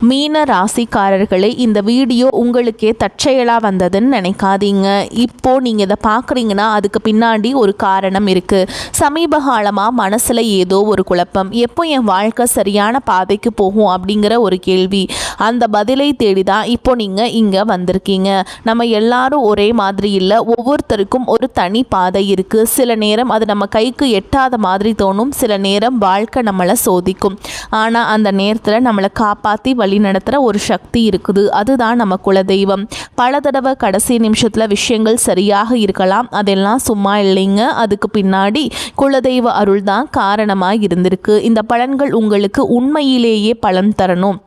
மீன ராசிக்காரர்களே, இந்த வீடியோ உங்களுக்கே தற்செயலாக வந்ததுன்னு நினைக்காதீங்க. இப்போது நீங்கள் இதை பார்க்குறீங்கன்னா அதுக்கு பின்னாடி ஒரு காரணம் இருக்குது. சமீப காலமாக மனசில் ஏதோ ஒரு குழப்பம், எப்போ என் வாழ்க்கை சரியான பாதைக்கு போகும் அப்படிங்கிற ஒரு கேள்வி. அந்த பதிலை தேடி தான் இப்போ நீங்கள் இங்கே வந்திருக்கீங்க. நம்ம எல்லாரும் ஒரே மாதிரி இல்லை, ஒவ்வொருத்தருக்கும் ஒரு தனி பாதை இருக்குது. சில நேரம் அது நம்ம கைக்கு எட்டாத மாதிரி தோணும், சில நேரம் வாழ்க்கை நம்மளை சோதிக்கும். ஆனால் அந்த நேரத்தில் நம்மளை காப்பாற்றி வழி நடத்துகிற ஒரு சக்தி இருக்குது, அதுதான் நம்ம குலதெய்வம். பல தடவை கடைசி நிமிஷத்தில் விஷயங்கள் சரியாக இருக்கலாம், அதெல்லாம் சும்மா இல்லைங்க. அதுக்கு பின்னாடி குலதெய்வ அருள் தான் காரணமாக இருந்திருக்கு. இந்த பலன்கள் உங்களுக்கு உண்மையிலேயே பலன் தரணும்,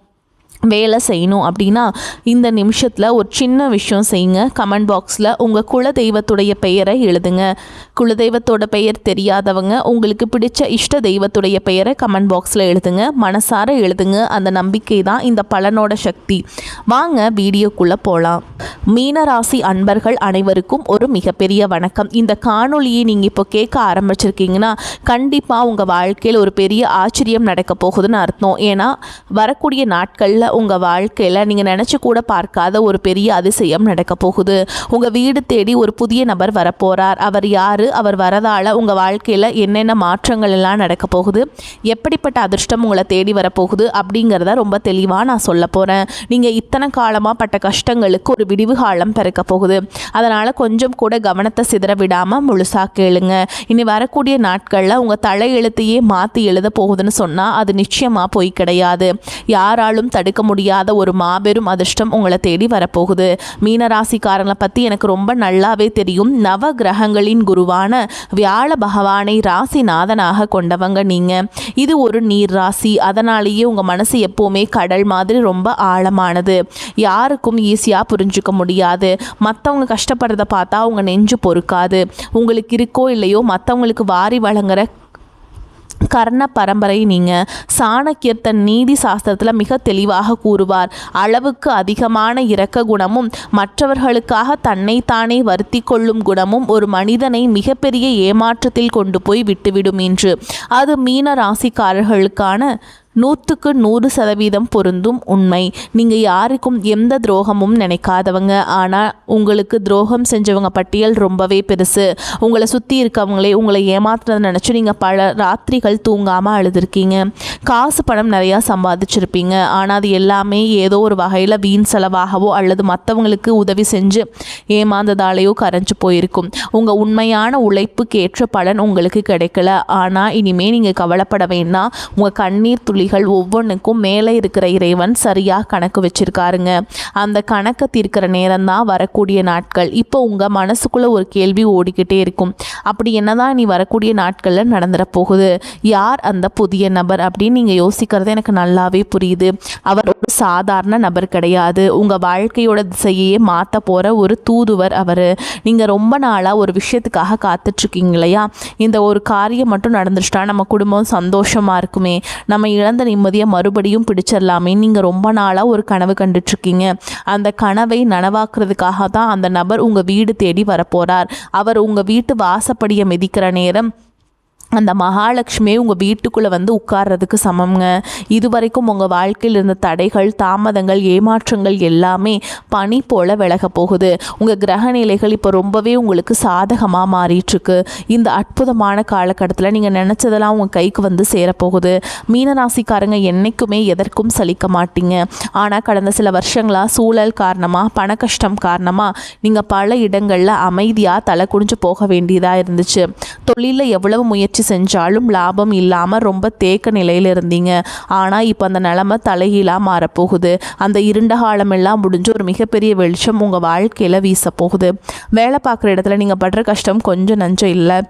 வேலை செய்யணும் அப்படின்னா இந்த நிமிஷத்தில் ஒரு சின்ன விஷயம் செய்யுங்க. கமெண்ட் பாக்ஸில் உங்கள் குலதெய்வத்துடைய பெயரை எழுதுங்க. குலதெய்வத்தோட பெயர் தெரியாதவங்க உங்களுக்கு பிடிச்ச இஷ்ட தெய்வத்துடைய பெயரை கமெண்ட் பாக்ஸில் எழுதுங்க, மனசார எழுதுங்க. அந்த நம்பிக்கை தான் இந்த பலனோட சக்தி. வாங்க வீடியோக்குள்ளே போகலாம். மீனராசி அன்பர்கள் அனைவருக்கும் ஒரு மிகப்பெரிய வணக்கம். இந்த காணொலியை நீங்கள் இப்போ கேட்க ஆரம்பிச்சிருக்கீங்கன்னா கண்டிப்பாக உங்கள் வாழ்க்கையில் ஒரு பெரிய ஆச்சரியம் நடக்க போகுதுன்னு அர்த்தம். ஏன்னா வரக்கூடிய நாட்களில் உங்கள் வாழ்க்கையில் நீங்கள் நினச்சி கூட பார்க்காத ஒரு பெரிய அதிசயம் நடக்க போகுது. உங்கள் வீடு தேடி ஒரு புதிய நபர் வரப்போகிறார். அவர் யார், அவர் வரதால் உங்கள் வாழ்க்கையில் என்னென்ன மாற்றங்கள் எல்லாம் நடக்க போகுது, எப்படிப்பட்ட அதிர்ஷ்டம் உங்களை தேடி வரப்போகுது அப்படிங்கிறத ரொம்ப தெளிவாக நான் சொல்ல போகிறேன். நீங்கள் இத்தனை காலமாக பட்ட கஷ்டங்களுக்கு ஒரு விடிவு காலம் பிறக்க போகுது. அதனால் கொஞ்சம் கூட கவனத்தை சிதற விடாமல் முழுசாக கேளுங்க. இனி வரக்கூடிய நாட்களில் உங்கள் தலையெழுத்தையே மாற்றி எழுத போகுதுன்னு சொன்னால் அது நிச்சயமாக போய் கிடையாது. யாராலும் தடுக்க முடியாத ஒரு மாபெரும் அதிர்ஷ்டம் உங்களை தேடி வரப்போகுது. மீனராசிக்காரங்களை பற்றி எனக்கு ரொம்ப நல்லாவே தெரியும். நவ கிரகங்களின் குருவான வியாழ பகவானை ராசிநாதனாக கொண்டவங்க நீங்கள். இது ஒரு நீர் ராசி, அதனாலேயே உங்கள் மனசு எப்போவுமே கடல் மாதிரி ரொம்ப ஆழமானது. யாருக்கும் ஈஸியாக புரிஞ்சுக்க முடியாது. மற்றவங்க கஷ்டப்படுறத பார்த்தா அவங்க நெஞ்சு பொறுக்காது. உங்களுக்கு இருக்கோ இல்லையோ மற்றவங்களுக்கு வாரி வழங்குற கர்ண பரம்பரை நீங்கள். சாணக்கியர் தன் நீதி சாஸ்திரத்தில் மிக தெளிவாக கூறுவார், அளவுக்கு அதிகமான இரக்க குணமும் மற்றவர்களுக்காக தன்னைத்தானே வருத்தி கொள்ளும் குணமும் ஒரு மனிதனை மிகப்பெரிய ஏமாற்றத்தில் கொண்டு போய் விட்டுவிடும் என்று. அது மீன ராசிக்காரர்களுக்கான 100க்கு 100% பொருந்தும் உண்மை. நீங்கள் யாருக்கும் எந்த துரோகமும் நினைக்காதவங்க, ஆனால் உங்களுக்கு துரோகம் செஞ்சவங்க பட்டியல் ரொம்பவே பெருசு. உங்களை சுற்றி இருக்கவங்களே உங்களை ஏமாத்துறதை நினச்சி நீங்கள் பல ராத்திரிகள் தூங்காமல் அழுதுருக்கீங்க. காசு பணம் நிறையா சம்பாதிச்சிருப்பீங்க, ஆனால் அது எல்லாமே ஏதோ ஒரு வகையில் வீண் செலவாகவோ அல்லது மற்றவங்களுக்கு உதவி செஞ்சு ஏமாந்ததாலேயோ கரைஞ்சு போயிருக்கும். உங்கள் உண்மையான உழைப்புக்கு ஏற்ற பலன் உங்களுக்கு கிடைக்கல. ஆனால் இனிமேல் நீங்கள் கவலைப்பட வேண்டாம். உங்கள் கண்ணீர் துளி ஒவ்வொன்றுக்கும் மேலே இருக்கிற இறைவன் சரியாக கணக்கு வச்சிருக்காருங்க. அந்த கணக்கை தீர்க்கிற நேரம் தான் வரக்கூடிய நாட்கள். இப்போ உங்கள் மனசுக்குள்ளே ஒரு கேள்வி ஓடிக்கிட்டே இருக்கும், அப்படி என்னதான் நீ வரக்கூடிய நாட்களில் நடந்துட போகுது, யார் அந்த புதிய நபர் அப்படின்னு நீங்கள் யோசிக்கிறது எனக்கு நல்லாவே புரியுது. அவர் ஒரு சாதாரண நபர் கிடையாது, உங்கள் வாழ்க்கையோட திசையே மாற்ற போகிற ஒரு தூதுவர் அவர். நீங்கள் ரொம்ப நாளாக ஒரு விஷயத்துக்காக காத்துட்ருக்கீங்க இல்லையா? இந்த ஒரு காரியம் மட்டும் நடந்துச்சுட்டா நம்ம குடும்பம் சந்தோஷமாக இருக்குமே, நம்ம இழந்த நிம்மதியை மறுபடியும் பிடிச்சிடலாமே. நீங்கள் ரொம்ப நாளாக ஒரு கனவு கண்டுட்ருக்கீங்க. அந்த கனவை நனவாக்குறதுக்காக தான் அந்த நபர் உங்கள் வீடு தேடி வரப்போகிறார். அவர் உங்கள் வீட்டு வாசப்படியை மிதிக்கிற நேரம் அந்த மகாலட்சுமியை உங்கள் வீட்டுக்குள்ளே வந்து உட்கார்றதுக்கு சமங்க. இதுவரைக்கும் உங்கள் வாழ்க்கையில் இருந்த தடைகள், தாமதங்கள், ஏமாற்றங்கள் எல்லாமே பனி போல் விலக போகுது. உங்கள் கிரக நிலைகள் இப்போ ரொம்பவே உங்களுக்கு சாதகமாக மாறிட்டுருக்கு. இந்த அற்புதமான காலகட்டத்தில் நீங்கள் நினச்சதெல்லாம் உங்கள் கைக்கு வந்து சேரப்போகுது. மீனராசிக்காரங்க என்றைக்குமே எதற்கும் சலிக்க மாட்டீங்க. ஆனால் கடந்த சில வருஷங்களாக சூழல் காரணமாக, பண கஷ்டம் காரணமாக நீங்கள் பல இடங்களில் அமைதியாக தலை குனிஞ்சு போக வேண்டியதாக இருந்துச்சு. தொழிலில் எவ்வளவு முயற்சி செஞ்சாலும் லாபம் இல்லாமல் ரொம்ப தேக்க நிலையில் இருந்தீங்க. ஆனால் இப்போ அந்த நிலைமை தலைகீழாக மாறப்போகுது. அந்த இருண்ட காலமெல்லாம் முடிஞ்சு ஒரு மிகப்பெரிய வெளிச்சம் உங்கள் வாழ்க்கையில் வீசப்போகுது. வேலை பார்க்குற இடத்துல நீங்கள் படுற கஷ்டம் கொஞ்சம் நஞ்சம் இல்லை.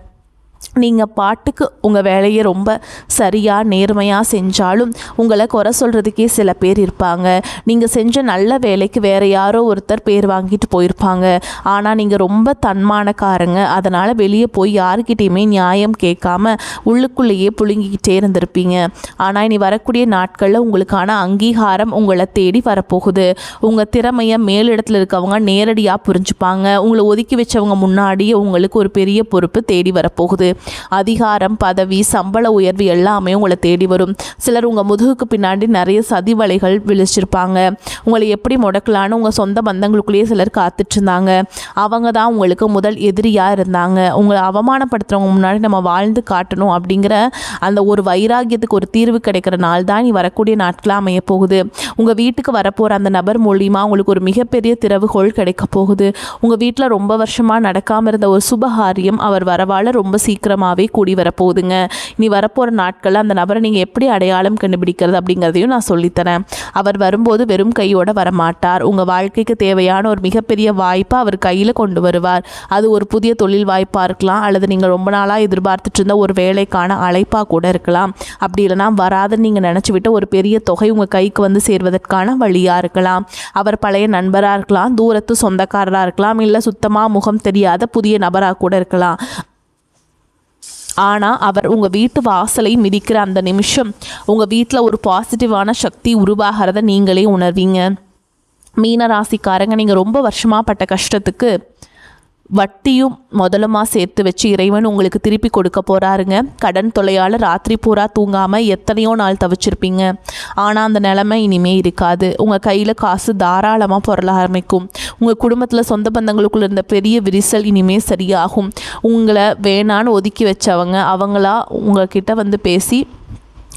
நீங்கள் பாட்டுக்கு உங்கள் வேலையை ரொம்ப சரியாக நேர்மையாக செஞ்சாலும் உங்களை குறை சொல்கிறதுக்கே சில பேர் இருப்பாங்க. நீங்கள் செஞ்ச நல்ல வேலைக்கு வேறு யாரோ ஒருத்தர் பேர் வாங்கிட்டு போயிருப்பாங்க. ஆனால் நீங்கள் ரொம்ப தன்மானக்காரங்க, அதனால் வெளியே போய் யாருக்கிட்டேயுமே நியாயம் கேட்காம உள்ளுக்குள்ளேயே புழுங்கிக்கிட்டே இருந்திருப்பீங்க. ஆனால் இனி வரக்கூடிய நாட்களில் உங்களுக்கான அங்கீகாரம் உங்களை தேடி வரப்போகுது. உங்கள் திறமையை மேலிடத்தில் இருக்கவங்க நேரடியாக புரிஞ்சுப்பாங்க. உங்களை ஒதுக்கி வச்சவங்க முன்னாடியே உங்களுக்கு ஒரு பெரிய பொறுப்பு தேடி வரப்போகுது. அதிகாரம், பதவி, சம்பள உயர்வு எல்லாமே உங்களை தேடி வரும். சிலர் உங்கள் முதுகுக்கு பின்னாடி நிறைய சதி வலைகள் விழிச்சிருப்பாங்க. உங்களை எப்படி முடக்கலான்னு உங்கள் சொந்த பந்தங்களுக்குள்ளேயே சிலர் காத்துட்டு இருந்தாங்க. அவங்க தான் உங்களுக்கு முதல் எதிரியாக இருந்தாங்க. உங்களை அவமானப்படுத்துகிறவங்க முன்னாடி நம்ம வாழ்ந்து காட்டணும் அப்படிங்கிற அந்த ஒரு வைராகியத்துக்கு ஒரு தீர்வு கிடைக்கிற நாள் தான் நீ வரக்கூடிய நாட்களாக அமைய போகுது. உங்கள் வீட்டுக்கு வரப்போகிற அந்த நபர் மூலியமாக உங்களுக்கு ஒரு மிகப்பெரிய திறவுகோள் கிடைக்க போகுது. உங்கள் வீட்டில் ரொம்ப வருஷமாக நடக்காமல் இருந்த ஒரு சுபகாரியம் அவர் வரவால் ரொம்ப சீக்கிரமாகவே கூடி வரப்போகுதுங்க. நீ வரப்போகிற நாட்களில் அந்த நபரை நீங்கள் எப்படி அடையாளம் கண்டுபிடிக்கிறது அப்படிங்கிறதையும் நான் சொல்லித்தரேன். அவர் வரும்போது வெறும் கையோடு வரமாட்டார். உங்கள் வாழ்க்கைக்கு தேவையான ஒரு மிகப்பெரிய வாய்ப்பை அவர் கையில் கொண்டு வருவார். அது ஒரு புதிய தொழில் வாய்ப்பாக இருக்கலாம், அல்லது நீங்கள் ரொம்ப நாளாக எதிர்பார்த்துட்டு இருந்த ஒரு வேலைக்கான அழைப்பாக கூட இருக்கலாம். அப்படி இல்லைனா வராதுன்னு நீங்கள் நினச்சிவிட்டு ஒரு பெரிய தொகை உங்கள் கைக்கு வந்து சேர்வதற்கான வழியாக இருக்கலாம். அவர் பழைய நண்பராக இருக்கலாம், தூரத்து சொந்தக்காரராக இருக்கலாம், இல்லை சுத்தமாக முகம் தெரியாத புதிய நபராக கூட இருக்கலாம். ஆனால் அவர் உங்கள் வீட்டு வாசலை மிதிக்கிற அந்த நிமிஷம் உங்கள் வீட்டில் ஒரு பாசிட்டிவான சக்தி உருவாகிறத நீங்களே உணர்வீங்க. மீன ராசிக்காரங்க, நீங்கள் ரொம்ப வருஷமாக பட்ட கஷ்டத்துக்கு வட்டியும் முதலுமா சேர்த்து வச்சு இறைவன் உங்களுக்கு திருப்பி கொடுக்க போகிறாருங்க. கடன் தொல்லையால் ராத்திரி பூரா தூங்காமல் எத்தனையோ நாள் தவிச்சிருப்பீங்க. ஆனால் அந்த நிலைமை இனிமே இருக்காது. உங்கள் கையில் காசு தாராளமாக பொருள ஆரம்பிக்கும். உங்கள் குடும்பத்தில் சொந்த பந்தங்களுக்குள்ள இருந்த பெரிய விரிசல் இனிமே சரியாகும். உங்களை வேணான்னு ஒதுக்கி வச்சவங்க அவங்களா உங்கள்கிட்ட வந்து பேசி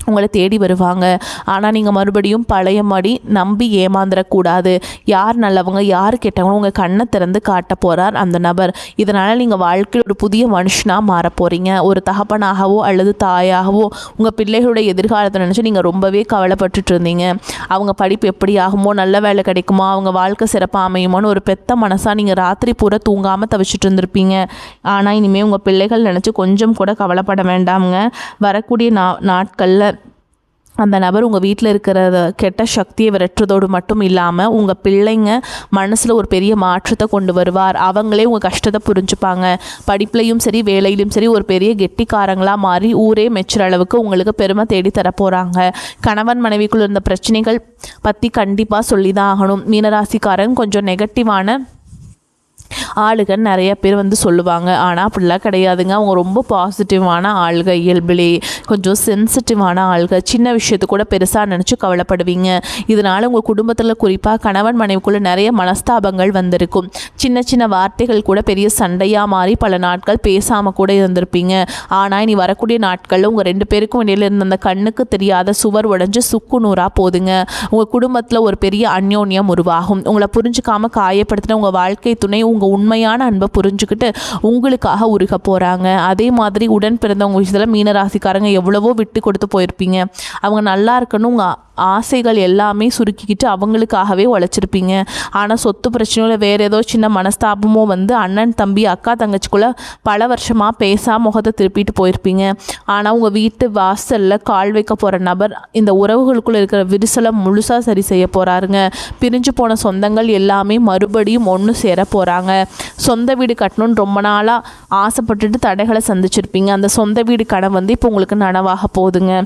உங்களை தேடி வருவாங்க. ஆனால் நீங்கள் மறுபடியும் பழைய மாதிரி நம்பி ஏமாந்துடக்கூடாது. யார் நல்லவங்க யார் கெட்டவங்க உங்கள் கண்ணை திறந்து காட்ட போகிறார் அந்த நபர். இதனால் நீங்கள் வாழ்க்கையில் ஒரு புதிய மனுஷனாக மாற போகிறீங்க. ஒரு தகப்பனாகவோ அல்லது தாயாகவோ உங்கள் பிள்ளைகளுடைய எதிர்காலத்தை நினச்சி நீங்கள் ரொம்பவே கவலைப்பட்டுட்டு இருந்தீங்க. அவங்க படிப்பு எப்படி ஆகுமோ, நல்ல வேலை கிடைக்குமோ, அவங்க வாழ்க்கை சிறப்பாக அமையுமோன்னு ஒரு பெத்த மனசாக நீங்கள் ராத்திரி பூரா தூங்காமல் தவிச்சிட்டு இருந்திருப்பீங்க. ஆனால் இனிமேல் உங்கள் பிள்ளைகள் நினச்சி கொஞ்சம் கூட கவலைப்பட வேண்டாமுங்க. வரக்கூடிய நாட்களில் அந்த நபர் உங்கள் வீட்டில் இருக்கிற கெட்ட சக்தியை விரட்டுறதோடு மட்டும் இல்லாமல் உங்கள் பிள்ளைங்க மனசில் ஒரு பெரிய மாற்றத்தை கொண்டு வருவார். அவங்களே உங்கள் கஷ்டத்தை புரிஞ்சுப்பாங்க. படிப்புலையும் சரி வேலையிலும் சரி ஒரு பெரிய கெட்டிக்காரங்களாக மாறி ஊரே மெச்சுற அளவுக்கு உங்களுக்கு பெருமை தேடி தரப்போகிறாங்க. கணவன் மனைவிக்குள்ள இருந்த பிரச்சனைகள் பற்றி கண்டிப்பாக சொல்லி தான் ஆகணும். மீனராசிக்காரன் கொஞ்சம் நெகட்டிவான ஆளுகள் நிறைய பேர் வந்து சொல்லுவாங்க. ஆனால் அப்படிலாம் கிடையாதுங்க. அவங்க ரொம்ப பாசிட்டிவான ஆளுகள், இயல்பிலே கொஞ்சம் சென்சிட்டிவான ஆளுகள். சின்ன விஷயத்து கூட பெருசாக நினச்சி கவலைப்படுவீங்க. இதனால் உங்கள் குடும்பத்தில் குறிப்பாக கணவன் மனைவிக்குள்ளே நிறைய மனஸ்தாபங்கள் வந்திருக்கும். சின்ன சின்ன வார்த்தைகள் கூட பெரிய சண்டையாக மாறி பல நாட்கள் பேசாமல் கூட இருந்திருப்பீங்க. ஆனால் இனி வரக்கூடிய நாட்களில் உங்கள் 2 பேருக்கும் இடையில இருந்த அந்த கண்ணுக்கு தெரியாத சுவர் உடைஞ்சு சுக்கு நூறாக போதுங்க. உங்கள் குடும்பத்தில் ஒரு பெரிய அந்யோன்யம் உருவாகும். உங்களை புரிஞ்சுக்காமல் காயப்படுத்தின உங்கள் வாழ்க்கை துணை உங்கள் உண்மையான அன்பை புரிஞ்சுக்கிட்டு உங்களுக்காக உருக போகிறாங்க. அதே மாதிரி உடன் பிறந்தவங்க விஷயத்தில் மீனராசிக்காரங்க எவ்வளவோ விட்டு கொடுத்து போயிருப்பீங்க. அவங்க நல்லா இருக்கணும் உங்கள் ஆசைகள் எல்லாமே சுருக்கிக்கிட்டு அவங்களுக்காகவே உழைச்சிருப்பீங்க. ஆனால் சொத்து பிரச்சனையில் வேறு ஏதோ சின்ன மனஸ்தாபமோ வந்து அண்ணன் தம்பி அக்கா தங்கச்சிக்குள்ளே பல வருஷமாக பேசாம முகத்தை திருப்பிட்டு போயிருப்பீங்க. ஆனால் உங்கள் வீட்டு வாசலில் கால் வைக்க போகிற நபர் இந்த உறவுகளுக்குள்ளே இருக்கிற விரிசலை முழுசாக சரி செய்ய போகிறாருங்க. பிரிஞ்சு போன சொந்தங்கள் எல்லாமே மறுபடியும் ஒன்று சேர போகிறாங்க. சொந்த வீடு கட்டணும்னு ரொம்ப நாளாக ஆசைப்பட்டுட்டு தடைகளை சந்திச்சிருப்பீங்க. அந்த சொந்த வீடு கனவு வந்து இப்போ உங்களுக்கு நனவாக போகுதுங்க.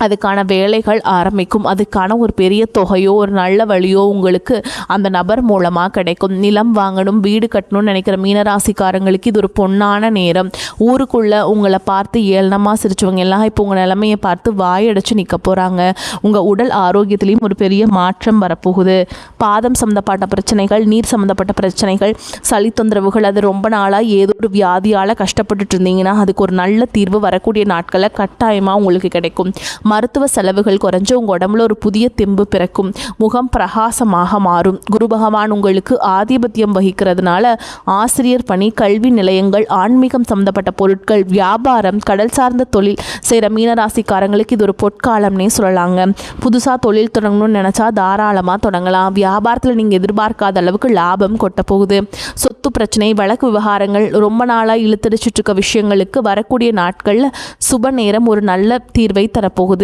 அதுக்கான வேலைகள் ஆரம்பிக்கும். அதுக்கான ஒரு பெரிய தொகையோ ஒரு நல்ல வழியோ உங்களுக்கு அந்த நபர் மூலமாக கிடைக்கும். நிலம் வாங்கணும், வீடு கட்டணும்னு நினைக்கிற மீனராசிக்காரங்களுக்கு இது ஒரு பொன்னான நேரம். ஊருக்குள்ளே உங்களை பார்த்து ஏளனமாக சிரிச்சவங்க எல்லாம் இப்போ உங்கள் நிலைமையை பார்த்து வாயடைச்சு நிற்க போகிறாங்க. உங்கள் உடல் ஆரோக்கியத்திலையும் ஒரு பெரிய மாற்றம் வரப்போகுது. பாதம் சம்மந்தப்பட்ட பிரச்சனைகள், நீர் சம்மந்தப்பட்ட பிரச்சனைகள், சளி தொந்தரவுகள், அது ரொம்ப நாளாக ஏதோ ஒரு வியாதியால் கஷ்டப்பட்டுட்டு இருந்தீங்கன்னா அதுக்கு ஒரு நல்ல தீர்வு வரக்கூடிய நாட்களில் கட்டாயமாக உங்களுக்கு கிடைக்கும். மருத்துவ செலவுகள் குறைஞ்சு உங்கள் உடம்புல ஒரு புதிய தெம்பு பிறக்கும். முகம் பிரகாசமாக மாறும். குரு பகவான் உங்களுக்கு ஆதிபத்தியம் வகிக்கிறதுனால ஆசிரியர் பணி, கல்வி நிலையங்கள், ஆன்மீகம் சம்மந்தப்பட்ட பொருட்கள், வியாபாரம், கடல் சார்ந்த தொழில் செய்கிற மீனராசிக்காரங்களுக்கு இது ஒரு பொற்காலம்னே சொல்லலாங்க. புதுசாக தொழில் தொடங்கணும்னு நினச்சா தாராளமாக தொடங்கலாம். வியாபாரத்தில் நீங்கள் எதிர்பார்க்காத அளவுக்கு லாபம் கொட்ட போகுது. சொத்து பிரச்சனை, வழக்கு விவகாரங்கள், ரொம்ப நாளாக இழுத்தடிச்சிட்டு இருக்க விஷயங்களுக்கு வரக்கூடிய நாட்களில் சுப நேரம் ஒரு நல்ல தீர்வை தரப்போகுது.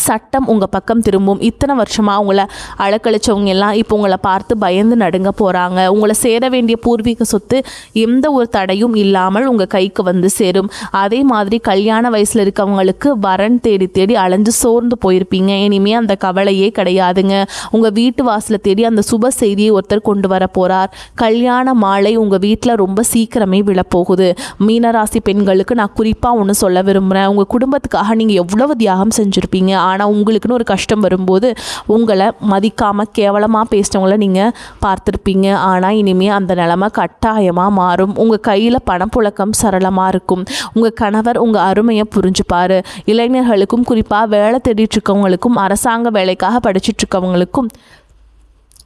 சட்டம் உங்கள் பக்கம் திரும்பும். இத்தனை வருஷமாக உங்களை அழக்கழிச்சவங்க எல்லாம் இப்போ உங்களை பார்த்து பயந்து நடுங்க போகிறாங்க. உங்களை சேர வேண்டிய பூர்வீக சொத்து எந்த ஒரு தடையும் இல்லாமல் உங்கள் கைக்கு வந்து சேரும். அதே மாதிரி கல்யாண வயசில் இருக்கவங்களுக்கு வரன் தேடி தேடி அலைஞ்சு சோர்ந்து போயிருப்பீங்க. இனிமேல் அந்த கவலையே கிடையாதுங்க. உங்கள் வீட்டு வாசலை தேடி அந்த சுப செய்தியை ஒருத்தர் கொண்டு வர போகிறார். கல்யாண மாலை உங்கள் வீட்டில் ரொம்ப சீக்கிரமே விழப்போகுது. மீனராசி பெண்களுக்கு நான் குறிப்பாக ஒன்று சொல்ல விரும்புகிறேன். உங்கள் குடும்பத்துக்காக நீங்கள் எவ்வளவு தியாகம் செஞ்சுருப்பீங்க. ஆனால் உங்களுக்குன்னு ஒரு கஷ்டம் வரும்போது உங்களை மதிக்காமல் கேவலமாக பேசினவங்கள நீங்கள் பார்த்துருப்பீங்க. ஆனால் இனிமேல் அந்த நிலைமை கட்டாயமாக மாறும். உங்கள் கையில் பணப்புழக்கம் சரளமாக இருக்கும். உங்கள் கணவர் உங்கள் அருமையை புரிஞ்சுப்பார். இளைஞர்களுக்கும் குறிப்பாக வேலை தேடிட்டுருக்கவங்களுக்கும் அரசாங்க வேலைக்காக படிச்சுட்ருக்கவங்களுக்கும்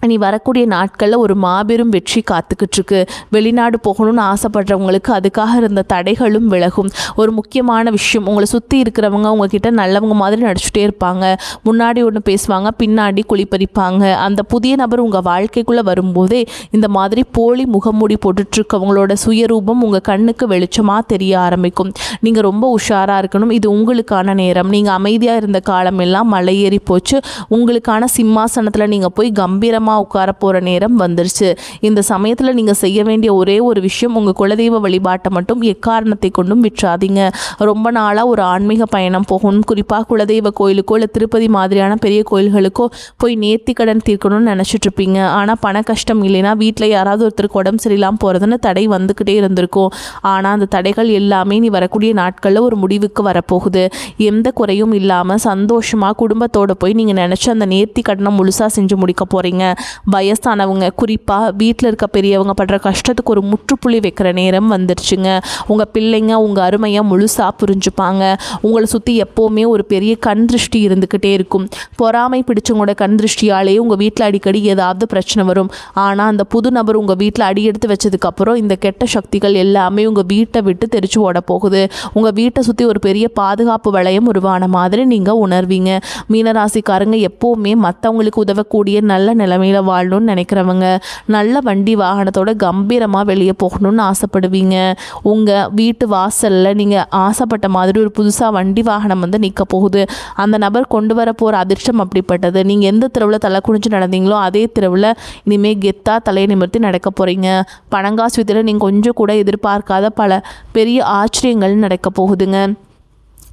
இனி வரக்கூடிய நாட்களில் ஒரு மாபெரும் வெற்றி காத்துக்கிட்டுருக்கு. வெளிநாடு போகணும்னு ஆசைப்படுறவங்களுக்கு அதுக்காக இருந்த தடைகளும் விலகும். ஒரு முக்கியமான விஷயம், உங்களை சுற்றி இருக்கிறவங்க உங்ககிட்ட நல்லவங்க மாதிரி நடிச்சுட்டே இருப்பாங்க. முன்னாடி ஒன்று பேசுவாங்க, பின்னாடி குளிப்பறிப்பாங்க. அந்த புதிய நபர் உங்கள் வாழ்க்கைக்குள்ளே வரும்போதே இந்த மாதிரி போலி முகமூடி போட்டுட்ருக்கவங்களோட சுயரூபம் உங்கள் கண்ணுக்கு வெளிச்சமாக தெரிய ஆரம்பிக்கும். நீங்கள் ரொம்ப உஷாராக இருக்கணும். இது உங்களுக்கான நேரம். நீங்கள் அமைதியாக இருந்த காலம் எல்லாம் மலையேறி போச்சு. உங்களுக்கான சிம்மாசனத்தில் நீங்கள் போய் கம்பீரமாக உட்கார போகிற நேரம் வந்துருச்சு. இந்த சமயத்தில் நீங்கள் செய்ய வேண்டிய ஒரே ஒரு விஷயம், உங்கள் குலதெய்வ வழிபாட்டை மட்டும் எக்காரணத்தை கொண்டும் விட்டுறாதீங்க. ரொம்ப நாளாக ஒரு ஆன்மீக பயணம் போகணும், குறிப்பாக குலதெய்வ கோயிலுக்கோ இல்லை திருப்பதி மாதிரியான பெரிய கோயில்களுக்கோ போய் நேர்த்தி கடன் தீர்க்கணும்னு நினச்சிட்ருப்பீங்க. ஆனால் பண கஷ்டம் இல்லைன்னா வீட்டில் யாராவது ஒருத்தருக்கு உடம்பு சரியில்லாமல் போகிறதுன்னு தடை வந்துக்கிட்டே இருந்திருக்கும். ஆனால் அந்த தடைகள் எல்லாமே நீ வரக்கூடிய நாட்களில் ஒரு முடிவுக்கு வரப்போகுது. எந்த குறையும் இல்லாமல் சந்தோஷமாக குடும்பத்தோடு போய் நீங்கள் நினச்ச அந்த நேர்த்தி கடனை முழுசாக செஞ்சு முடிக்க போகிறீங்க. வயசானவங்க, குறிப்பாக வீட்டில் இருக்க பெரியவங்க படுற கஷ்டத்துக்கு ஒரு முற்றுப்புள்ளி வைக்கிற நேரம் வந்துடுச்சுங்க. உங்கள் பிள்ளைங்க உங்கள் அருமையை முழுசாக புரிஞ்சுப்பாங்க. உங்களை சுற்றி எப்போவுமே ஒரு பெரிய கண் திருஷ்டி இருந்துக்கிட்டே இருக்கும். பொறாமை பிடிச்சவங்களோட கண் திருஷ்டியாலே உங்கள் வீட்டில் அடிக்கடி ஏதாவது பிரச்சனை வரும். ஆனால் அந்த புது நபர் உங்கள் வீட்டில் அடி எடுத்து வச்சதுக்கப்புறம் இந்த கெட்ட சக்திகள் எல்லாமே உங்கள் வீட்டை விட்டு தெரிச்சு ஓட போகுது. உங்கள் வீட்டை சுற்றி ஒரு பெரிய பாதுகாப்பு வளையம் உருவான மாதிரி நீங்கள் உணர்வீங்க. மீனராசிக்காரங்க எப்போவுமே மற்றவங்களுக்கு உதவக்கூடிய நல்ல நிலைமையில் வாழணும்னு நினைக்கிறவங்க, நல்ல வண்டி வாகனத்தோட கம்பீரமாக வெளியே போகணும்னு ஆசைப்படுவீங்க. உங்கள் வீட்டு வாசலில் நீங்கள் ஆசைப்பட்ட மாதிரி ஒரு புதுசாக வண்டி வாகனம் வந்து நிற்க போகுது. அந்த நபர் கொண்டு வர போகிற அதிர்ஷ்டம் அப்படிப்பட்டது. நீங்கள் எந்த தெருவில் தலை குனிஞ்சு நடந்தீங்களோ அதே தெருவில் இனிமேல் கெத்தா தலையை நிமிர்த்தி நடக்க போகிறீங்க. பணங்காசு வித்தில் நீங்கள் கொஞ்சம் கூட எதிர்பார்க்காத பல பெரிய ஆச்சரியங்கள் நடக்க போகுதுங்க.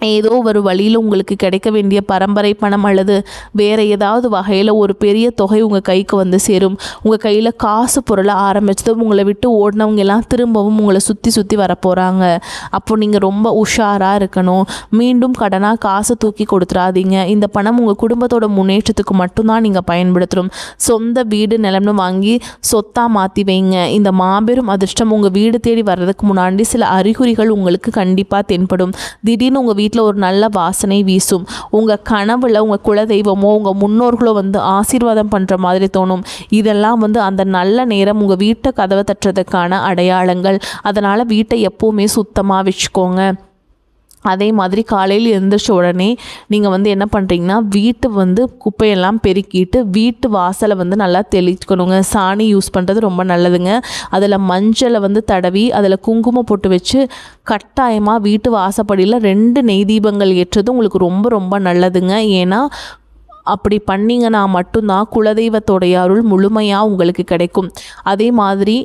ஏதோ ஒரு வழியில் உங்களுக்கு கிடைக்க வேண்டிய பரம்பரை பணம் அல்லது வேறு ஏதாவது வகையில் ஒரு பெரிய தொகை உங்கள் கைக்கு வந்து சேரும். உங்கள் கையில் காசு பொருளை ஆரம்பிச்சதும் உங்களை விட்டு ஓடினவங்க எல்லாம் திரும்பவும் உங்களை சுற்றி சுற்றி வரப்போகிறாங்க. அப்போ நீங்கள் ரொம்ப உஷாராக இருக்கணும். மீண்டும் கடனாக காசு தூக்கி கொடுத்துடாதீங்க. இந்த பணம் உங்கள் குடும்பத்தோட முன்னேற்றத்துக்கு மட்டும்தான் நீங்கள் பயன்படுத்தணும். சொந்த வீடு நிலம்னு வாங்கி சொத்தாக மாற்றி வைங்க. இந்த மாபெரும் அதிர்ஷ்டம் உங்கள் வீடு தேடி வர்றதுக்கு முன்னாடி சில அறிகுறிகள் உங்களுக்கு கண்டிப்பாக தென்படும். திடீர்னு உங்கள் வீட்டில் ஒரு நல்ல வாசனை வீசும். உங்கள் கனவுல உங்கள் குலதெய்வமோ உங்கள் முன்னோர்களோ வந்து ஆசீர்வாதம் பண்ணுற மாதிரி தோணும். இதெல்லாம் வந்து அந்த நல்ல நேரம் உங்கள் வீட்டை கதவை தட்டுறதுக்கான அடையாளங்கள். அதனால் வீட்டை எப்போவுமே சுத்தமாக வச்சுக்கோங்க. அதே மாதிரி காலையில் எழுந்திரிச்ச உடனே நீங்கள் வந்து என்ன பண்ணுறீங்கன்னா, வீட்டு வந்து குப்பையெல்லாம் பெருக்கிட்டு வீட்டு வாசலை வந்து நல்லா தெளிக்கணுங்க. சாணி யூஸ் பண்ணுறது ரொம்ப நல்லதுங்க. அதில் மஞ்சளை வந்து தடவி அதில் குங்குமம் போட்டு வச்சு கட்டாயமாக வீட்டு வாசப்படியில் 2 நெய் தீபங்கள் ஏற்றுறது உங்களுக்கு ரொம்ப ரொம்ப நல்லதுங்க. ஏன்னா அப்படி பண்ணிங்கன்னா மட்டும்தான் குலதெய்வத்தோடைய அருள் முழுமையாக உங்களுக்கு கிடைக்கும். அதே மாதிரி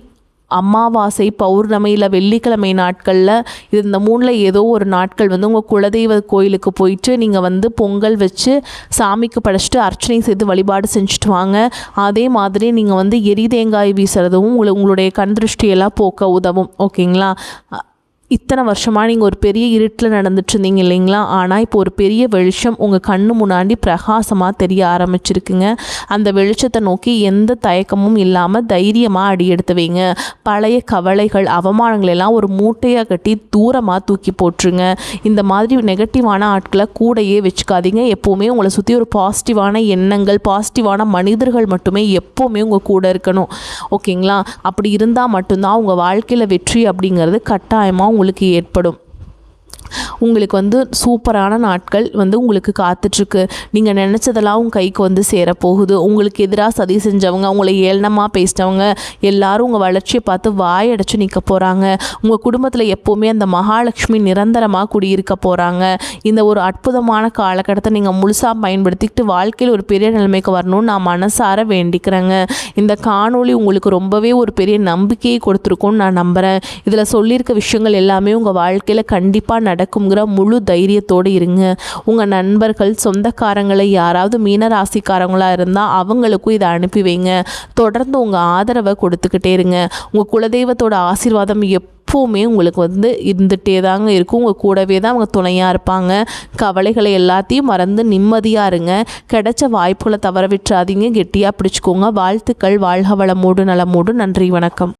அமாவாசை, பௌர்ணமி இல்லை வெள்ளிக்கிழமை நாட்களில் இந்த 3ல் ஏதோ ஒரு நாட்கள் வந்து உங்கள் குலதெய்வ கோயிலுக்கு போயிட்டு நீங்கள் வந்து பொங்கல் வச்சு சாமிக்கு படைச்சிட்டு அர்ச்சனை செய்து வழிபாடு செஞ்சுட்டு வாங்க. அதே மாதிரி நீங்கள் வந்து எரி தேங்காய் வீசுறதும் உங்களுடைய கண் திருஷ்டியெல்லாம் போக்க உதவும். ஓகேங்களா? இத்தனை வருஷமாக நீங்கள் ஒரு பெரிய இருட்டில் நடந்துட்டு இருந்தீங்க இல்லைங்களா? ஆனால் இப்போ ஒரு பெரிய வெளிச்சம் உங்கள் கண்ணு முன்னாடி பிரகாசமாக தெரிய ஆரம்பிச்சிருக்குங்க. அந்த வெளிச்சத்தை நோக்கி எந்த தயக்கமும் இல்லாமல் தைரியமாக அடி எடுத்து வைங்க. பழைய கவலைகள், அவமானங்கள் எல்லாம் ஒரு மூட்டையாக கட்டி தூரமாக தூக்கி போட்டுருங்க. இந்த மாதிரி நெகட்டிவான ஆட்களை கூடையே வச்சுக்காதீங்க. எப்போவுமே உங்களை சுற்றி ஒரு பாசிட்டிவான எண்ணங்கள், பாசிட்டிவான மனிதர்கள் மட்டுமே எப்போவுமே உங்கள் கூட இருக்கணும். ஓகேங்களா? அப்படி இருந்தால் மட்டும்தான் உங்கள் வாழ்க்கையில் வெற்றி அப்படிங்கிறது கட்டாயமாக உங்களுக்கு ஏற்படும். உங்களுக்கு வந்து சூப்பரான நாட்கள் வந்து உங்களுக்கு காத்துட்ருக்கு. நீங்கள் நினச்சதெல்லாம் உங்கள் கைக்கு வந்து சேரப்போகுது. உங்களுக்கு எதிராக சதி செஞ்சவங்க, உங்களை ஏளனமாக பேசிட்டவங்க எல்லாரும் உங்கள் வளர்ச்சியை பார்த்து வாயடைச்சு நிற்க போகிறாங்க. உங்கள் குடும்பத்தில் எப்போவுமே அந்த மகாலட்சுமி நிரந்தரமாக குடியிருக்க போகிறாங்க. இந்த ஒரு அற்புதமான காலகட்டத்தை நீங்கள் முழுசாக பயன்படுத்திக்கிட்டு வாழ்க்கையில் ஒரு பெரிய நிலைமைக்கு வரணும்னு நான் மனசார வேண்டிக்கிறேங்க. இந்த காணொளி உங்களுக்கு ரொம்பவே ஒரு பெரிய நம்பிக்கையை கொடுத்துருக்கும்னு நான் நம்புகிறேன். இதில் சொல்லியிருக்க விஷயங்கள் எல்லாமே உங்கள் வாழ்க்கையில் கண்டிப்பாக நடக்குங்கிற முழு தைரியத்தோடு இருங்க. உங்கள் நண்பர்கள் சொந்தக்காரங்களை யாராவது மீனராசிக்காரங்களாக இருந்தால் அவங்களுக்கும் இதை அனுப்பி வைங்க. தொடர்ந்து உங்கள் ஆதரவை கொடுத்துக்கிட்டே இருங்க. உங்கள் குலதெய்வத்தோட ஆசீர்வாதம் எப்போவுமே உங்களுக்கு வந்து இருந்துகிட்டே தாங்க இருக்கும். உங்கள் கூடவே தான் அவங்க துணையாக இருப்பாங்க. கவலைகளை எல்லாத்தையும் மறந்து நிம்மதியாக இருங்க. கிடைச்ச வாய்ப்புகளை தவற விட்டுறாதீங்க. கெட்டியாக பிடிச்சிக்கோங்க. வாழ்த்துக்கள். வாழ்க வளமோடு நலமோடு. நன்றி, வணக்கம்.